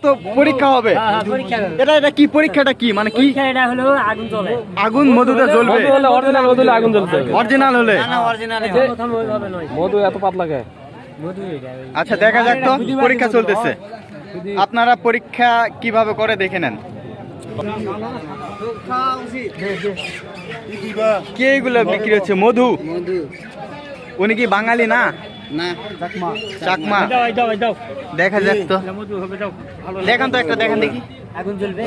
তো পরীক্ষা হবে। এটা কি পরীক্ষাটা কি মানে কি? এটা হলো আগুন জ্বলে। আগুন মধুতে জ্বলবে? অরিজিনাল মধু হলে আগুন জ্বলতে হবে। অরিজিনাল হলে? না অরিজিনাল প্রথম ওইভাবে নয়। মধু এত পাতলা কে? মধু এটা। আচ্ছা দেখা যাক তো, পরীক্ষা চলতেছে। আপনারা পরীক্ষা কিভাবে করে দেখে নেন। কে এগুলো বিক্রি হচ্ছে? মধু? উনি কি বাঙালি না? চাকমা। দেখা যাক তো, দেখান তো একটা, দেখান দেখি। আগুন জ্বলবে?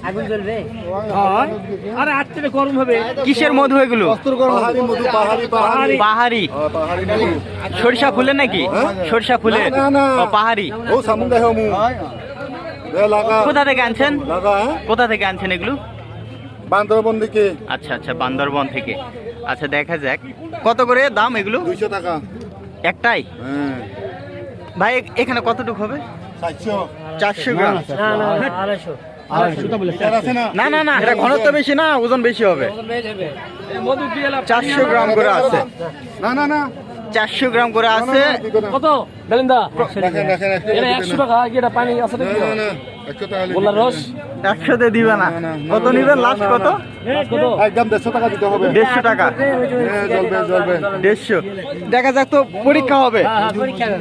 আগুন জ্বলবে? আরে আজ থেকে গরম হবে। কিসের মধু এগুলো? পাহাড়ি। সরিষা ফুলের নাকি? সরিষা ফুলের? পাহাড়ি। কোথা থেকে আনছেন? কোথা থেকে আনছেন এগুলো? বান্দরবন থেকে। আচ্ছা আচ্ছা, বান্দরবন থেকে। আচ্ছা দেখা যাক কত করে দাম এগুলো? 200 টাকা একটাই? ভাই এখানে কতটুকু হবে? 400 গ্রাম? না না 250। না না না, এটা ঘনত্ব বেশি না, ওজন বেশি হবে। 400 গ্রাম করে আছে। না না না 400 গ্রাম করে আছে। কত বেলিন্দা? দেখেন এটা 100 টাকা কি? এটা পানি আছে নাকি? না না 100 টাকা গোলার রস 100 তে দিবে না। কত নিবেন লাস্ট? কত? একদম 150 টাকা দিতে হবে। 150 টাকা? জ্বলবে জ্বলবে 150। দেখা যাক তো, পরীক্ষা হবে।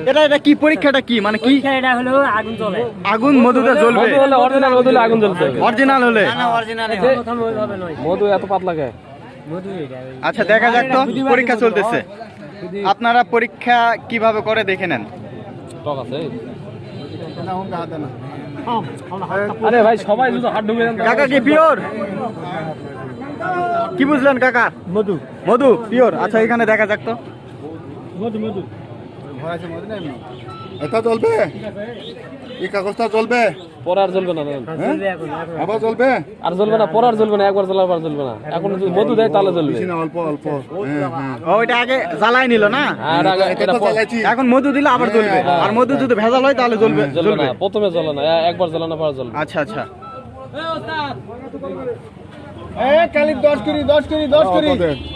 এটা কি পরীক্ষাটা কি মানে কি? এটা হলো আগুন জ্বলে। আগুন মধুতে জ্বলবে? মধু হলে অরিজিনাল মধু হলে আগুন জ্বলতে হবে। অরিজিনাল হলে? না অরিজিনাল প্রথম ওইভাবে নয়। মধু এত পাতলা কে? মধু এটা। আচ্ছা দেখা যাক তো, পরীক্ষা চলতেছে। আপনারা পরীক্ষা কিভাবে করে দেখে নেন। টক আছে? আরে ভাই সবাই যদি হাত ঢুকে দেন। কাকা কি পিওর? কি বুঝলেন কাকা? মধু। মধু পিওর? আচ্ছা এখানে দেখা যাক তো। মধু। এটা জ্বলবে? এই কাগজটা জ্বলবে? পরে আর জ্বলবে না। জ্বলবে এখন। আবার জ্বলবে? আর জ্বলবে না, পরে আর জ্বলবে না। একবার জ্বলার পর জ্বলবে না। এখন যদি মধু দেয় তাহলে জ্বলবে। বেশি না, অল্প অল্প। ওইটা আগে জ্বালাই নিল না, আর আগে এটা এটা তো জ্বালাইছি। এখন মধু দিলে আবার জ্বলবে। আর মধু যদি ভেজাল হয় তাহলে জ্বলবে? জ্বলবে না, প্রথমে জ্বলে না, একবার জ্বলে না পরে জ্বলবে। আচ্ছা আচ্ছা।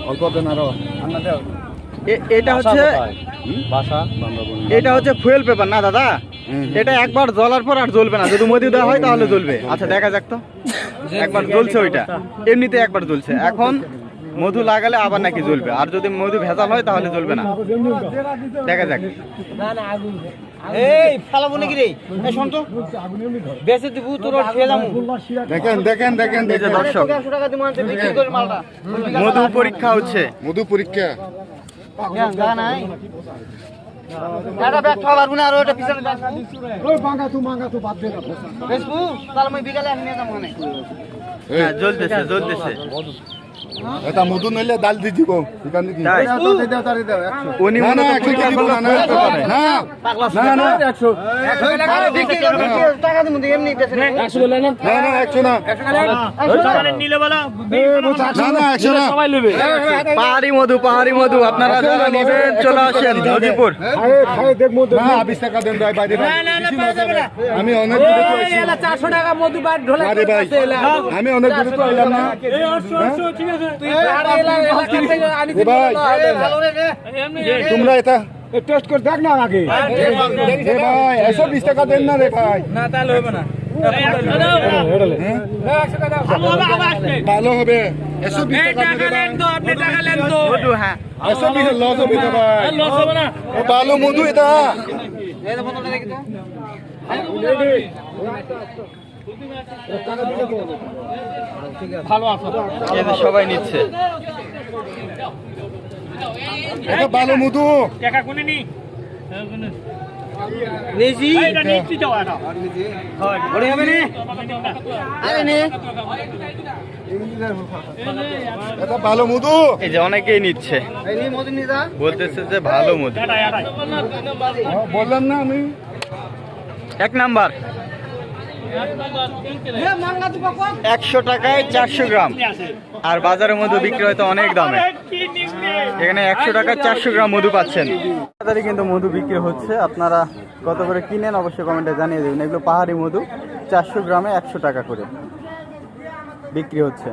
অল্প দেন আরো। এটা হচ্ছে, বাসা এটা হচ্ছে ফুয়েল পেপার না দাদা? এটা একবার জ্বলার পর আর জ্বলবে না, যদি মধু দেওয়া হয় তাহলে জ্বলবে। আচ্ছা দেখা যাক তো, একবার জ্বলছে ওইটা, এমনিতে একবার জ্বলছে। এখন মধু লাগালে আবার নাকি জ্বলবে, আর যদি মধু ভেজাল হয় তাহলে জ্বলবে না। দেখা যাক। এই ফালাবো নাকি রে? এই শুন তো, বেচে দিব তোর খেলাম। দেখেন দেখেন দেখেন এই যে দেখেন দর্শক, 100 টাকা দিমু আনতে বিক্রি করে মালটা। মধু পরীক্ষা হচ্ছে। মধু পরীক্ষা। গা নাই। এটা ব্যাগ ফালাবো না, আর ওটা পিছনে ব্যাগ। বেচবো তাহলে আমি বিকালে নিয়ে যাবো মানে। হ্যাঁ জ্বলতেছে জ্বলতেছে। এটা মধু নইলে ডাল দি দিব। এখান থেকে তাই? উনি না না মনে 100 টাকা দিব না। না না না 100 বিক্রি করবে টাকা দিমু এমনি বেচে না। 100 বলে না? না না 100 না। নিলে বলা না না 100 না। সবাই নেবে। পাহাড়ি মধু, পাহাড়ি মধু আপনারা যারা নেবেন চলে আসেন নদীপুর। না 20 টাকা দেন ভাই বাইরে। আমি অনেক দূরে তো আইছি। 400 টাকা মধু বাদ ঢোলা। আরে ভাই আমি অনেক দূরে তো আইলাম না। এই 800 ঠিক আছে। তুই পাহাড়ি এলাকা থেকে আনি এ ভাই ভালো রে। তোমরা এটা টেস্ট করে দেখ না আগে। এ ভাই 120 টাকা দেন না রে ভাই। না তাহলে হবে না। ভালো হবে 120 টাকা দেবে। আপনি টাকা নেন তো। মধু হ্যাঁ 120 লস হবে তো ভাই। লস হবে না। ও ভালো মধু এটা। এই তো বোতলটা দেখি তো। ভালো আছে। এই যে সবাই নিচ্ছে। এটা ভালো মধু। টাকা কোনে নি? নেজি এটা নিচ্ছি যাও এটা। হয় বড় হবে নি? আরে নে। এটা ভালো মধু। এই যে অনেকেই নিচ্ছে, এই নি মধু নি যা। বলতেছে যে ভালো মধু। বললাম না আমি। এক নাম্বার এ মাঙ্গা তো বাবা। 100 টাকায় 400 গ্রাম। আর বাজারের মধু বিক্রি হয় তো অনেক দামে। এখানে 100 টাকায় 400 গ্রাম মধু পাচ্ছেন। তাড়াতাড়ি কিন্তু মধু বিক্রি হচ্ছে, আপনারা কত করে কিনেন অবশ্যই কমেন্টে জানিয়ে দেবেন। এগুলো পাহাড়ি মধু, 400 গ্রামে 100 টাকা করে বিক্রি হচ্ছে।